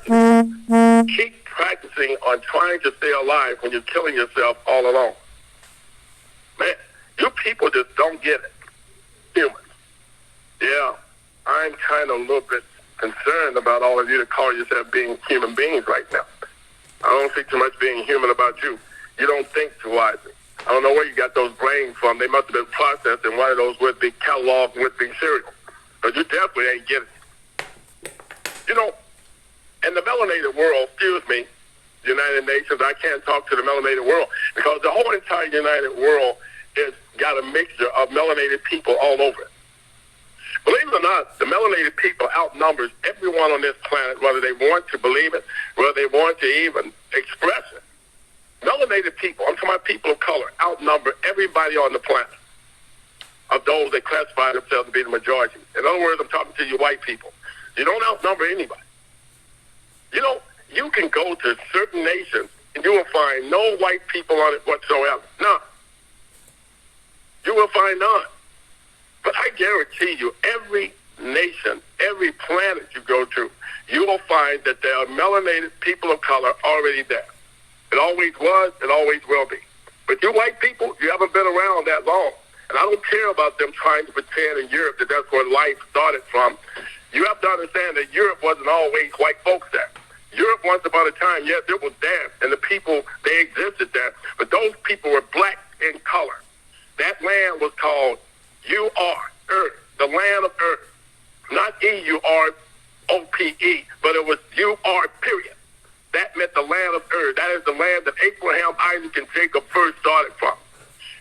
practice. Keep practicing on trying to stay alive when you're killing yourself all alone. Man, you people just don't get it. Humans. Yeah, I'm kind of a little bit concerned about all of you that call yourself being human beings right now. I don't see too much being human about you. You don't think too wisely. I don't know where you got those brains from. They must have been processed in one of those would-be catalog would-be cereal. But you definitely ain't getting it. You know, in the melanated world, excuse me, United Nations, I can't talk to the melanated world because the whole entire United world is got a mixture of melanated people all over it. Believe it or not, the melanated people outnumbers everyone on this planet, whether they want to believe it, whether they want to even express it. Melanated people, I'm talking about people of color, outnumber everybody on the planet of those that classify themselves to be the majority. In other words, I'm talking to you white people. You don't outnumber anybody. You know, you can go to certain nations and you will find no white people on it whatsoever. None. You will find none. But I guarantee you, every nation, every planet you go to, you will find that there are melanated people of color already there. It always was, it always will be. But you white people, you haven't been around that long. And I don't care about them trying to pretend in Europe that that's where life started from. You have to understand that Europe wasn't always white folks there. Europe, once upon a time, yes, it was there, and the people, they existed there. But those people were black in color. That land was called U-R, Earth, the land of Earth. Not E-U-R-O-P-E, but it was U-R, period. That meant the land of Earth. That is the land that Abraham, Isaac, and Jacob first started from.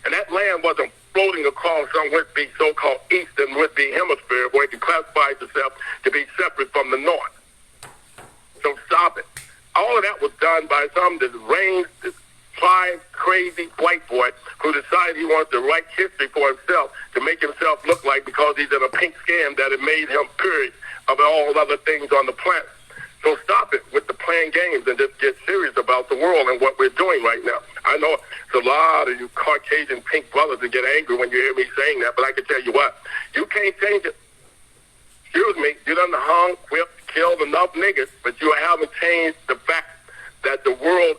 And that land wasn't floating across some would-be so-called eastern would-be hemisphere where it could classify itself to be separate from the north. So stop it. All of that was done by some deranged, five crazy white boy who decided he wants to write history for himself to make himself look like because he's in a pink skin that it made him period of all other things on the planet. So stop it with the playing games and just get serious about the world and what we're doing right now. I know it's a lot of you Caucasian pink brothers that get angry when you hear me saying that, but I can tell you what, you can't change it. Excuse me, you done hung, whipped, killed enough niggas, but you haven't changed the fact that the world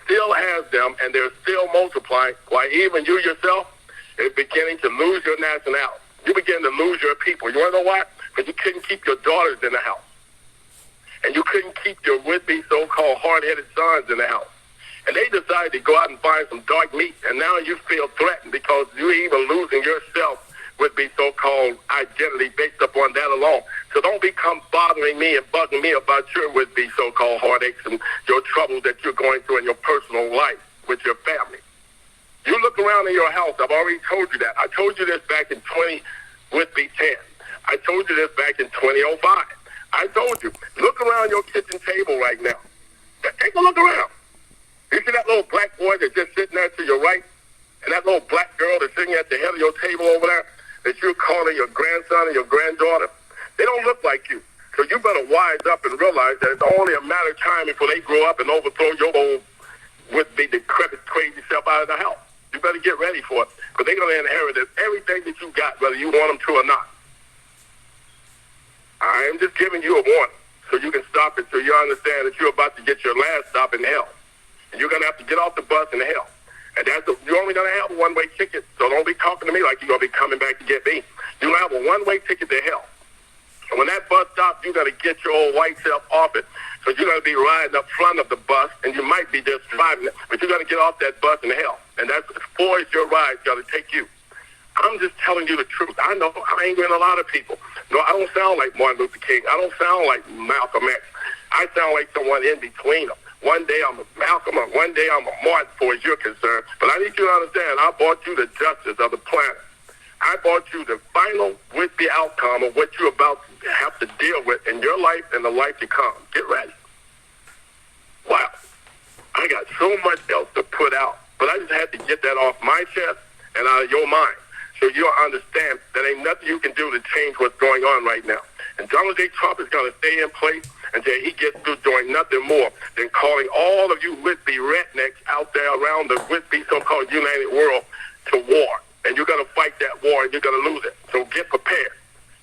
still has them and they're still multiplying, while even you yourself is beginning to lose your nationality. You begin to lose your people. You want to know why? Because you couldn't keep your daughters in the house. And you couldn't keep your would-be so-called hard-headed sons in the house. And they decided to go out and find some dark meat, and now you feel threatened because you're even losing yourself would-be so-called identity based upon that alone. So don't become bothering me and bugging me about your would-be so-called heartaches and your troubles that you're going through in your personal life with your family. You look around in your house. I've already told you that. I told you this back in 10. I told you this back in 2005. I told you, look around your kitchen table right now. Take a look around. You see that little black boy that's just sitting there to your right? And that little black girl that's sitting at the head of your table over there that you're calling your grandson and your granddaughter? They don't look like you. So you better wise up and realize that it's only a matter of time before they grow up and overthrow your old would-be decrepit, crazy self out of the house. You better get ready for it because they're going to inherit everything that you got, whether you want them to or not. I am just giving you a warning so you can stop it, so you understand that you're about to get your last stop in hell. And you're going to have to get off the bus in hell. And you're only going to have a one-way ticket, so don't be talking to me like you're going to be coming back to get me. You're going to have a one-way ticket to hell. And when that bus stops, you're going to get your old white self off it. So you're going to be riding up front of the bus, and you might be just driving it, but you're going to get off that bus in hell. And that's as far as your ride's going to take you. I'm just telling you the truth. I know I'm angry at a lot of people. No, I don't sound like Martin Luther King. I don't sound like Malcolm X. I sound like someone in between them. One day I'm a Malcolm, and one day I'm a Martin, as far as you're concerned. But I need you to understand, I brought you the justice of the planet. I brought you the final would-be outcome of what you're about to have to deal with in your life and the life to come. Get ready. Wow. I got so much else to put out, but I just had to get that off my chest and out of your mind. So you'll understand that ain't nothing you can do to change what's going on right now. And Donald J. Trump is going to stay in place until he gets through doing nothing more than calling all of you would-be rednecks out there around the would-be so-called United World to war. And you're going to fight that war, and you're going to lose it. So get prepared.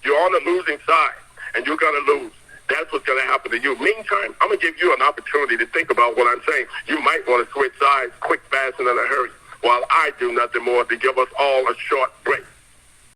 You're on the losing side, and you're going to lose. That's what's going to happen to you. Meantime, I'm going to give you an opportunity to think about what I'm saying. You might want to switch sides quick, fast, and in a hurry, while I do nothing more to give us all a short break.